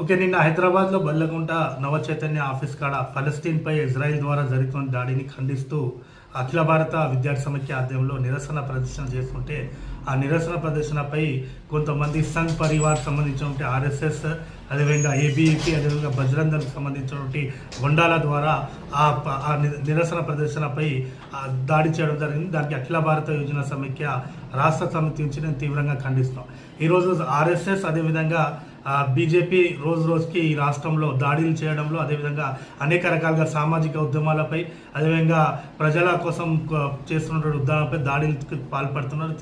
Okay, నిన్న హైదరాబాద్లో బల్లగుంట Navachaitanya office కాడ ఫలస్తీన్పై ఇజ్రాయెల్ ద్వారా జరుగుతున్న దాడిని ఖండిస్తూ అఖిల భారత విద్యార్థి సమైక్య ఆధ్వర్యంలో నిరసన ప్రదర్శన చేస్తుంటే ఆ నిరసన ప్రదర్శనపై కొంతమంది సంఘ్ పరివార్ సంబంధించినటువంటి ఆర్ఎస్ఎస్, అదేవిధంగా ఏబీఈపీ, అదేవిధంగా బజరంగ్ దళకు సంబంధించినటువంటి గొండాల ద్వారా ఆ నిరసన ప్రదర్శనపై దాడి చేయడం జరిగింది. దానికి అఖిల భారత యువజన సమైక్య రాష్ట్ర సమితి నుంచి నేను తీవ్రంగా ఖండిస్తున్నాం. ఈరోజు ఆర్ఎస్ఎస్ అదేవిధంగా బీజేపీ రోజు రోజుకి ఈ రాష్ట్రంలో దాడులు చేయడంలో, అదేవిధంగా అనేక రకాలుగా సామాజిక ఉద్యమాలపై, అదేవిధంగా ప్రజల కోసం చేస్తున్నటువంటి ఉద్యమాలపై దాడులకు పాల్పడుతున్నారు.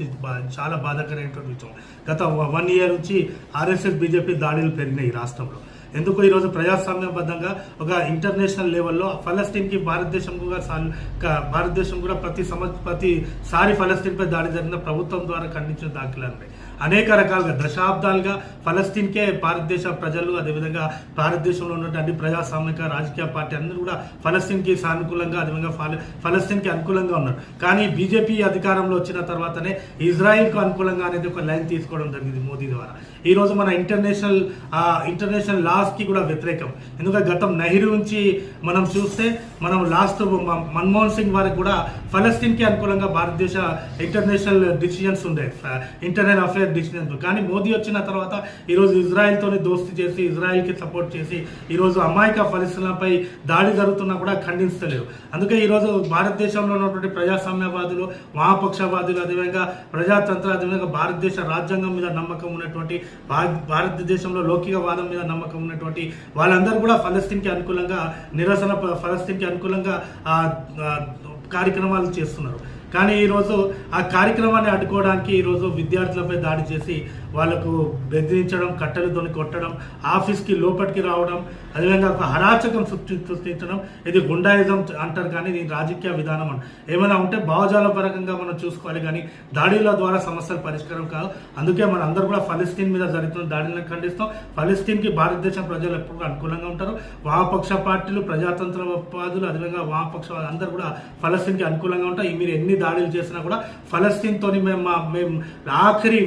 చాలా బాధాకరమైనటువంటి విషయం. గత 1 year నుంచి ఆర్ఎస్ఎస్ బీజేపీ దాడులు పెరిగినాయి ఈ రాష్ట్రంలో. ఎందుకు ఈరోజు ప్రజాస్వామ్యబద్ధంగా ఒక ఇంటర్నేషనల్ లెవెల్లో ఫలస్తీన్కి భారతదేశం కూడా ప్రతిసారి ఫలస్తీన్పై దాడి జరిగిన ప్రభుత్వం ద్వారా ఖండించిన దాఖలాలు ఉన్నాయి. అనేక రకాలుగా దశాబ్దాలుగా ఫలస్తీన్కే భారతదేశ ప్రజలు, అదేవిధంగా భారతదేశంలో ఉన్నటువంటి అన్ని ప్రజాస్వామిక రాజకీయ పార్టీ అందరూ కూడా ఫలస్తీన్కి సానుకూలంగా, అదేవిధంగా ఫలస్తీన్కి అనుకూలంగా ఉన్నారు. కానీ బీజేపీ అధికారంలో వచ్చిన తర్వాతనే ఇజ్రాయిల్కు అనుకూలంగా అనేది ఒక లైన్ తీసుకోవడం జరిగింది మోదీ ద్వారా. ఈరోజు మన ఇంటర్నేషనల్ లాస్కి కూడా వ్యతిరేకం. ఎందుకంటే గతం నెహ్రూ నుంచి మనం చూస్తే, మనం లాస్ట్ మన్మోహన్ సింగ్ వారికి కూడా ఫలస్తీన్కి అనుకూలంగా భారతదేశ ఇంటర్నేషనల్ డిసిజన్స్ ఉండే, ఇంటర్నల్ అఫేర్ డిసిజన్స్. కానీ మోదీ వచ్చిన తర్వాత ఈరోజు ఇజ్రాయెల్తోనే దోస్తీ చేసి, ఇజ్రాయెల్కి సపోర్ట్ చేసి ఈరోజు అమాయక ఫలస్తీన్లపై దాడి జరుగుతున్నా కూడా ఖండిస్తలేరు. అందుకే ఈరోజు భారతదేశంలో ఉన్నటువంటి ప్రజాస్వామ్యవాదులు, వామపక్షవాదులు, అదేవిధంగా ప్రజాతంత్ర, అదేవిధంగా భారతదేశ రాజ్యాంగం మీద నమ్మకం ఉన్నటువంటి, భారతదేశంలో లౌకికవాదం మీద నమ్మకం ఉన్నటువంటి వాళ్ళందరూ కూడా ఫలస్తీన్కి అనుకూలంగా ఫలస్తీన్కి అనుకూలంగా కార్యక్రమాలు చేస్తున్నారు. కానీ ఈరోజు ఆ కార్యక్రమాన్ని అడ్డుకోవడానికి ఈరోజు విద్యార్థులపై దాడి చేసి వాళ్లకు బెదిరించడం, కట్టెలతోని కొట్టడం, ఆఫీస్కి లోపలికి రావడం, అదేవిధంగా ఒక అరాచకం సృష్టించడం, ఇది గుండాయిజం అంటారు. కానీ ఇది రాజకీయ విధానం అని ఏమైనా ఉంటే భావజాలపరకంగా మనం చూసుకోవాలి, కానీ దాడుల ద్వారా సమస్యల పరిష్కారం కాదు. అందుకే మన అందరూ కూడా ఫలస్తీన్ మీద జరుగుతున్న దాడులను ఖండిస్తాం. ఫలస్తీన్కి భారతదేశం ప్రజలు ఎప్పుడు అనుకూలంగా ఉంటారు. వామపక్ష పార్టీలు, ప్రజాతంత్రవాదులు, అదేవిధంగా వామపక్షవాదులు అందరూ కూడా ఫలస్తీన్కి అనుకూలంగా ఉంటారు. మీరు ఎన్ని దాడులు చేసినా కూడా ఫలస్తీన్తో మేము ఆఖరి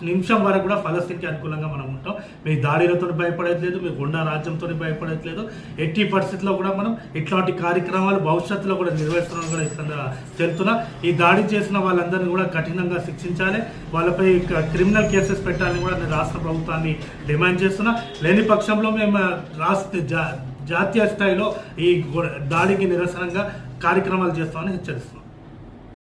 నిమిషం వరకు కూడా ఫలస్తీన్కి అనుకూలంగా మనం ఉంటాం. మీ దాడులతో భయపడట్లేదు, మీ గుండా రాజ్యంతో భయపడట్లేదు. ఎట్టి పరిస్థితుల్లో కూడా మనం ఇట్లాంటి కార్యక్రమాలు భవిష్యత్తులో కూడా నిర్వహిస్తున్నాం కూడా చెప్తున్నా. ఈ దాడి చేసిన వాళ్ళందరినీ కూడా కఠినంగా శిక్షించాలి, వాళ్ళపై క్రిమినల్ కేసెస్ పెట్టాలని కూడా నేను రాష్ట్ర ప్రభుత్వాన్ని డిమాండ్ చేస్తున్నా. లేని పక్షంలో మేము జాతీయ స్థాయిలో ఈ దాడికి నిరసనంగా కార్యక్రమాలు చేస్తామని హెచ్చరిస్తున్నాం.